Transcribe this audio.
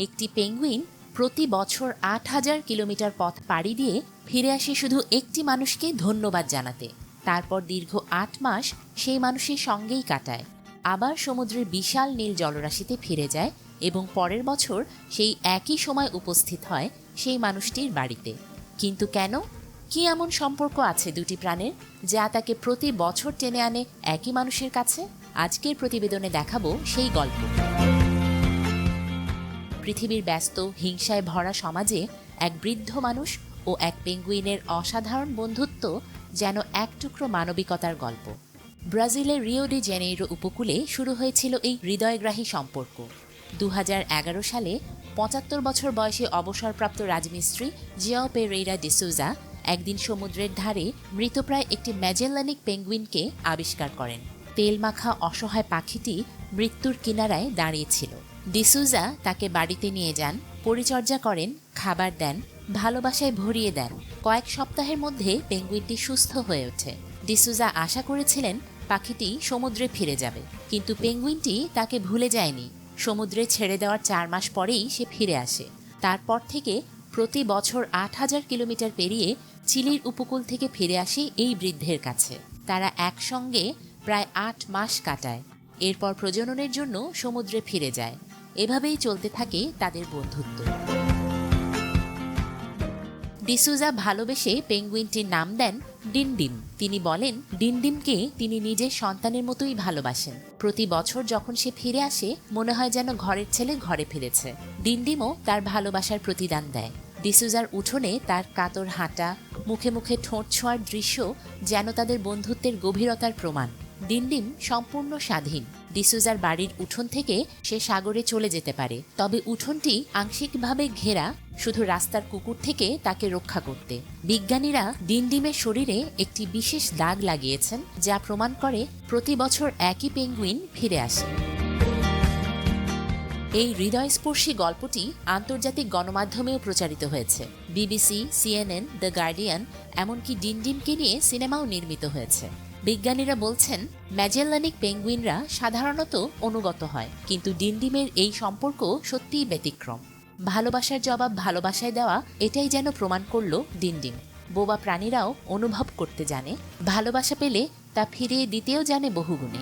একটি পেঙ্গুইন প্রতি বছর ৮,০০০ কিলোমিটার পথ পাড়ি দিয়ে ফিরে আসে শুধু একটি মানুষকে ধন্যবাদ জানাতে। তারপর দীর্ঘ ৮ মাস সেই মানুষের সঙ্গেই কাটায়, আবার সমুদ্রের বিশাল নীল জলরাশিতে ফিরে যায় এবং পরের বছর সেই একই সময় উপস্থিত হয় সেই মানুষটির বাড়িতে। কিন্তু কেন? কি এমন সম্পর্ক আছে দুটি প্রাণের যা তাকে প্রতি বছর টেনে আনে একই মানুষের কাছে? আজকের প্রতিবেদনে দেখাবো সেই গল্প। পৃথিবীর ব্যস্ত হিংসায় ভরা সমাজে এক বৃদ্ধ মানুষ ও এক পেঙ্গুইনের অসাধারণ বন্ধুত্ব যেন এক টুকরো মানবিকতার গল্প। ব্রাজিলের রিও ডি জেনেইরো উপকূলে শুরু হয়েছিল এই হৃদয়গ্রাহী সম্পর্ক। ২০১১ সালে ৭৫ বছর বয়সী অবসরপ্রাপ্ত রাজমিস্ত্রি জিয়াও পেরেইরা ডি সুজা একদিন সমুদ্রের ধারে মৃতপ্রায় একটি ম্যাজেল্লানিক পেঙ্গুইনকে আবিষ্কার করেন। তেলমাখা অসহায় পাখিটি মৃত্যুর কিনারায় দাঁড়িয়েছিল। ডিসুজা তাকে বাড়িতে নিয়ে যান, পরিচর্যা করেন, খাবার দেন, ভালোবাসায় ভরিয়ে দেন। কয়েক সপ্তাহের মধ্যে পেঙ্গুইনটি সুস্থ হয়ে ওঠে। ডিসুজা আশা করেছিলেন পাখিটি সমুদ্রে ফিরে যাবে, কিন্তু পেঙ্গুইনটি তাকে ভুলে যায়নি। সমুদ্রে ছেড়ে দেওয়ার ৪ মাস পরেই সে ফিরে আসে। তারপর থেকে প্রতি বছর ৮,০০০ কিলোমিটার পেরিয়ে চিলির উপকূল থেকে ফিরে আসে এই বৃদ্ধের কাছে। তারা একসঙ্গে প্রায় ৮ মাস কাটায়। এরপর প্রজননের জন্য সমুদ্রে ফিরে যায়। এভাবেই চলতে থাকে তাদের বন্ধুত্ব। ডিসুজা ভালোবেসে পেঙ্গুইনটির নাম দেন ডিনডিম। তিনি বলেন ডিনডিমকে তিনি নিজের সন্তানের মতোই ভালোবাসেন। প্রতি বছর যখন সে ফিরে আসে মনে হয় যেন ঘরের ছেলে ঘরে ফিরেছে। ডিনডিমও তার ভালোবাসার প্রতিদান দেয়। ডিসুজার উঠোনে তার কাতর হাঁটা, মুখে মুখে ঠোঁট ছোঁয়ার দৃশ্য যেন তাদের বন্ধুত্বের গভীরতার প্রমাণ। ডিনডিম সম্পূর্ণ স্বাধীন। ডিসুজার বাড়ির উঠোন থেকে সে সাগরে চলে যেতে পারে, তবে উঠোনটি আংশিকভাবে ঘেরা, শুধু রাস্তার কুকুর থেকে তাকে রক্ষা করতে। বিজ্ঞানীরা ডিনডিমের শরীরে একটি বিশেষ দাগ লাগিয়েছেন যা প্রমাণ করে প্রতি বছর একই পেঙ্গুইন ফিরে আসে। এই হৃদয়স্পর্শী গল্পটি আন্তর্জাতিক গণমাধ্যমেও প্রচারিত হয়েছে। বিবিসি, সিএনএন, দ্য গার্ডিয়ান, এমনকি ডিনডিমকে নিয়ে সিনেমাও নির্মিত হয়েছে। বিজ্ঞানীরা বলছেন ম্যাজেল্লানিক পেঙ্গুইনরা সাধারণত অনুগত হয়, কিন্তু ডিনডিমের এই সম্পর্ক সত্যিই ব্যতিক্রম। ভালোবাসার জবাব ভালোবাসায় দেওয়া, এটাই যেন প্রমাণ করল ডিনডিম। বোবা প্রাণীরাও অনুভব করতে জানে, ভালোবাসা পেলে তা ফিরিয়ে দিতেও জানে বহুগুণে।